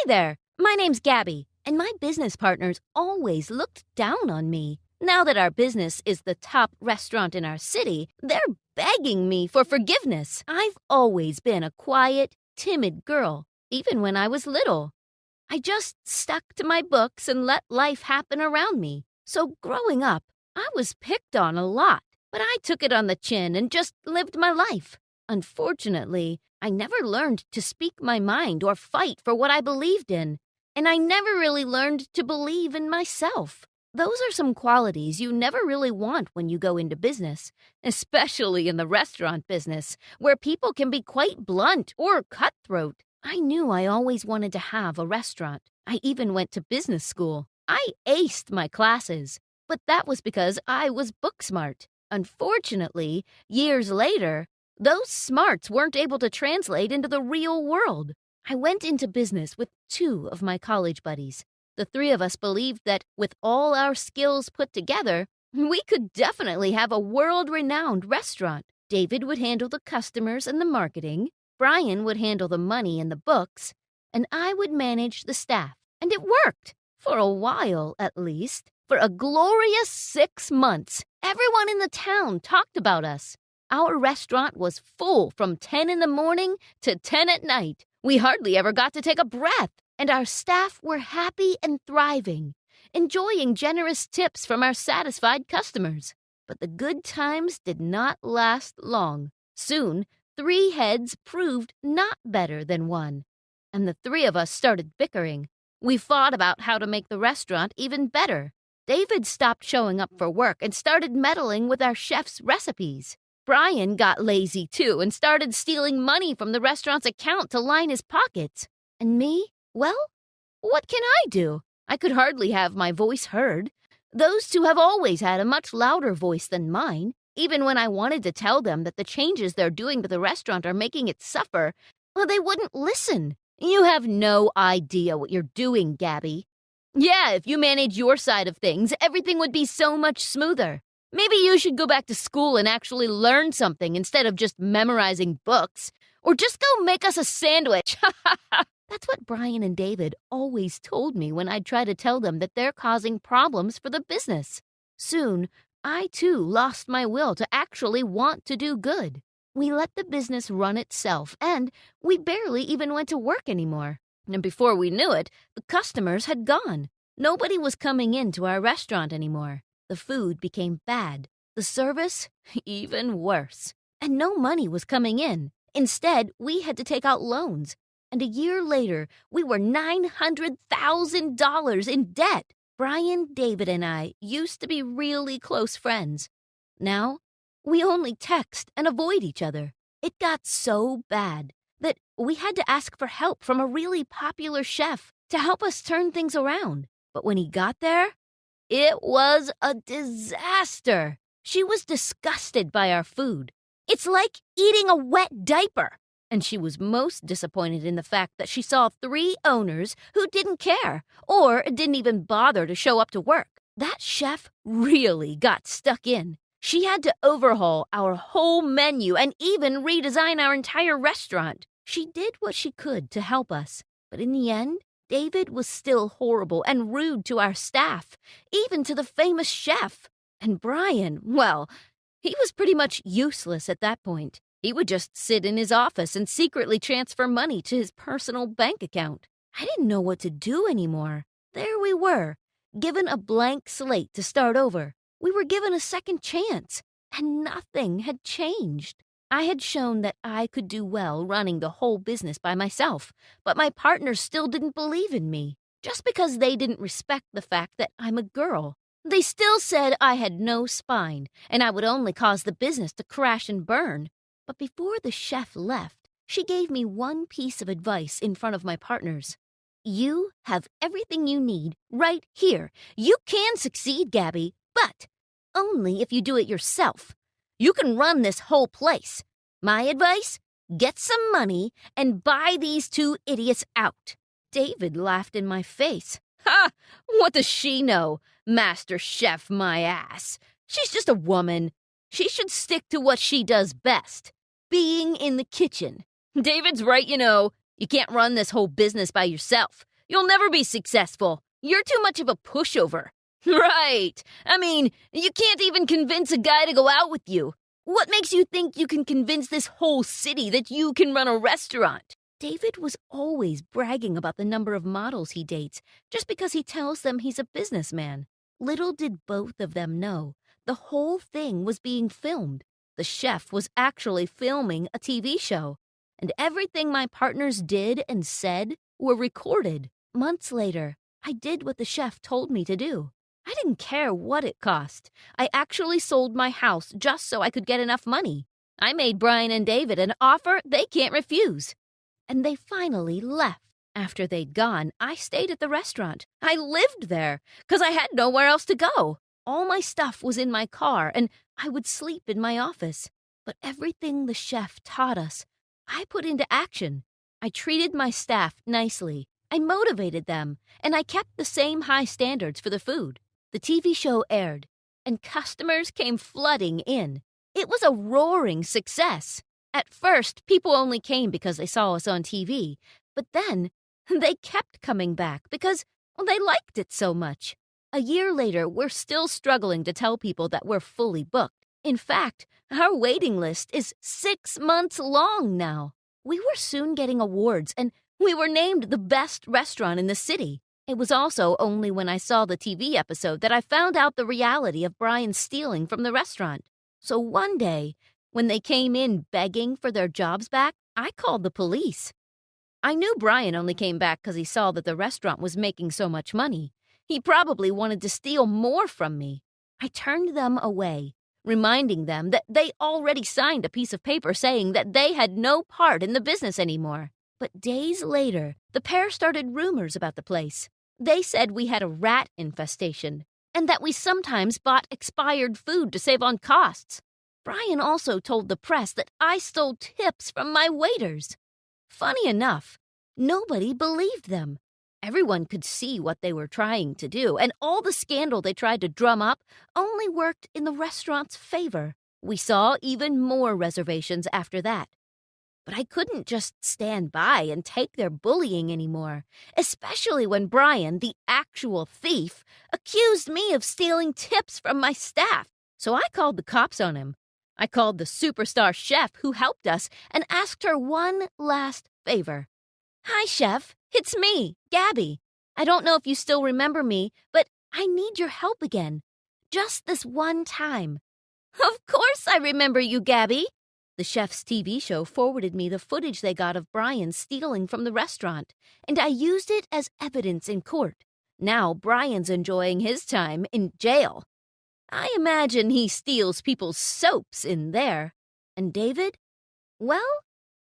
there. My name's Gabby, and my business partners always looked down on me. Now that our business is the top restaurant in our city, they're begging me for forgiveness. I've always been a quiet, timid girl, even when I was little. I just stuck to my books and let life happen around me. So growing up, I was picked on a lot, but I took it on the chin and just lived my life. Unfortunately, I never learned to speak my mind or fight for what I believed in, and I never really learned to believe in myself. Those are some qualities you never really want when you go into business, especially in the restaurant business, where people can be quite blunt or cutthroat. I knew I always wanted to have a restaurant. I even went to business school. I aced my classes, but that was because I was book smart. Unfortunately, years later, those smarts weren't able to translate into the real world. I went into business with 2 of my college buddies. The 3 of us believed that with all our skills put together, we could definitely have a world-renowned restaurant. David would handle the customers and the marketing, Brian would handle the money and the books, and I would manage the staff. And it worked, for a while at least. For a glorious 6 months, everyone in the town talked about us. Our restaurant was full from 10 in the morning to 10 at night. We hardly ever got to take a breath, and our staff were happy and thriving, enjoying generous tips from our satisfied customers. But the good times did not last long. Soon, 3 heads proved not better than 1, and the 3 of us started bickering. We fought about how to make the restaurant even better. David stopped showing up for work and started meddling with our chef's recipes. Brian got lazy too and started stealing money from the restaurant's account to line his pockets. And me? Well, what can I do? I could hardly have my voice heard. Those 2 have always had a much louder voice than mine. Even when I wanted to tell them that the changes they're doing to the restaurant are making it suffer, well, they wouldn't listen. You have no idea what you're doing, Gabby. Yeah, if you manage your side of things, everything would be so much smoother. Maybe you should go back to school and actually learn something instead of just memorizing books. Or just go make us a sandwich. That's what Brian and David always told me when I'd try to tell them that they're causing problems for the business. Soon, I too lost my will to actually want to do good. We let the business run itself, and we barely even went to work anymore. And before we knew it, the customers had gone. Nobody was coming into our restaurant anymore. The food became bad, the service even worse, and no money was coming in. Instead, we had to take out loans, and a year later, we were $900,000 in debt. Brian, David, and I used to be really close friends. Now, we only text and avoid each other. It got so bad that we had to ask for help from a really popular chef to help us turn things around. But when he got there, it was a disaster. She was disgusted by our food. It's like eating a wet diaper. And she was most disappointed in the fact that she saw 3 owners who didn't care or didn't even bother to show up to work. That chef really got stuck in. She had to overhaul our whole menu and even redesign our entire restaurant. She did what she could to help us, but in the end, David was still horrible and rude to our staff, even to the famous chef. And Brian, well, he was pretty much useless at that point. He would just sit in his office and secretly transfer money to his personal bank account. I didn't know what to do anymore. There we were, given a blank slate to start over. We were given a second chance, and nothing had changed. I had shown that I could do well running the whole business by myself, but my partners still didn't believe in me, just because they didn't respect the fact that I'm a girl. They still said I had no spine, and I would only cause the business to crash and burn. But before the chef left, she gave me one piece of advice in front of my partners. You have everything you need right here. You can succeed, Gabby, but only if you do it yourself. You can run this whole place. My advice? Get some money and buy these 2 idiots out. David laughed in my face. Ha! What does she know? Master Chef my ass. She's just a woman. She should stick to what she does best, being in the kitchen. David's right, you know. You can't run this whole business by yourself. You'll never be successful. You're too much of a pushover." "Right. I mean, you can't even convince a guy to go out with you. What makes you think you can convince this whole city that you can run a restaurant?" David was always bragging about the number of models he dates, just because he tells them he's a businessman. Little did both of them know, the whole thing was being filmed. The chef was actually filming a TV show, and everything my partners did and said were recorded. Months later, I did what the chef told me to do. I didn't care what it cost. I actually sold my house just so I could get enough money. I made Brian and David an offer they can't refuse. And they finally left. After they'd gone, I stayed at the restaurant. I lived there, 'cause I had nowhere else to go. All my stuff was in my car, and I would sleep in my office. But everything the chef taught us, I put into action. I treated my staff nicely. I motivated them, and I kept the same high standards for the food. The TV show aired, and customers came flooding in. It was a roaring success. At first, people only came because they saw us on TV, but then they kept coming back because they liked it so much. A year later, we're still struggling to tell people that we're fully booked. In fact, our waiting list is 6 months long now. We were soon getting awards, and we were named the best restaurant in the city. It was also only when I saw the TV episode that I found out the reality of Brian stealing from the restaurant. So one day, when they came in begging for their jobs back, I called the police. I knew Brian only came back because he saw that the restaurant was making so much money. He probably wanted to steal more from me. I turned them away, reminding them that they already signed a piece of paper saying that they had no part in the business anymore. But days later, the pair started rumors about the place. They said we had a rat infestation and that we sometimes bought expired food to save on costs. Brian also told the press that I stole tips from my waiters. Funny enough, nobody believed them. Everyone could see what they were trying to do, and all the scandal they tried to drum up only worked in the restaurant's favor. We saw even more reservations after that. But I couldn't just stand by and take their bullying anymore, especially when Brian, the actual thief, accused me of stealing tips from my staff. So I called the cops on him. I called the superstar chef who helped us and asked her one last favor. "Hi, chef. It's me, Gabby. I don't know if you still remember me, but I need your help again. Just this one time." "Of course I remember you, Gabby." The chef's TV show forwarded me the footage they got of Brian stealing from the restaurant, and I used it as evidence in court. Now Brian's enjoying his time in jail. I imagine he steals people's soaps in there. And David? Well,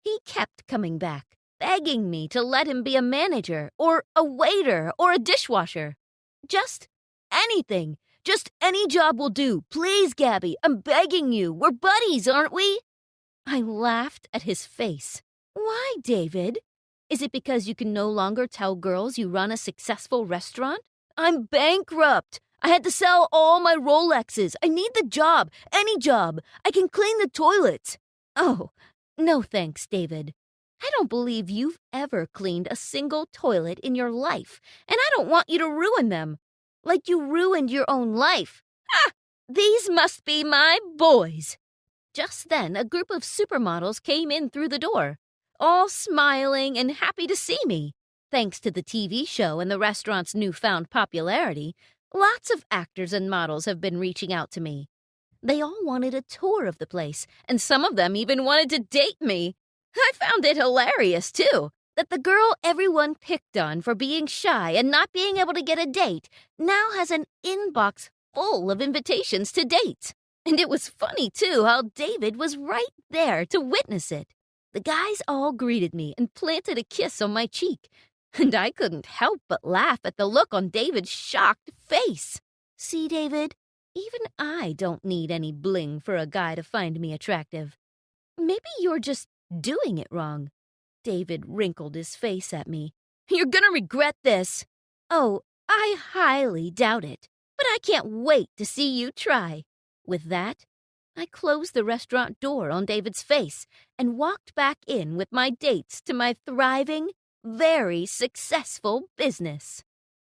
he kept coming back, begging me to let him be a manager or a waiter or a dishwasher. Just anything. Just any job will do. Please, Gabby, I'm begging you. We're buddies, aren't we? I laughed at his face. Why, David? Is it because you can no longer tell girls you run a successful restaurant? I'm bankrupt. I had to sell all my Rolexes. I need the job. Any job. I can clean the toilets. Oh, no thanks, David. I don't believe you've ever cleaned a single toilet in your life, and I don't want you to ruin them. Like you ruined your own life. Ah! These must be my boys. Just then, a group of supermodels came in through the door, all smiling and happy to see me. Thanks to the TV show and the restaurant's newfound popularity, lots of actors and models have been reaching out to me. They all wanted a tour of the place, and some of them even wanted to date me. I found it hilarious, too, that the girl everyone picked on for being shy and not being able to get a date now has an inbox full of invitations to dates. And it was funny, too, how David was right there to witness it. The guys all greeted me and planted a kiss on my cheek, and I couldn't help but laugh at the look on David's shocked face. See, David, even I don't need any bling for a guy to find me attractive. Maybe you're just doing it wrong. David wrinkled his face at me. You're gonna regret this. Oh, I highly doubt it, but I can't wait to see you try. With that, I closed the restaurant door on David's face and walked back in with my dates to my thriving, very successful business.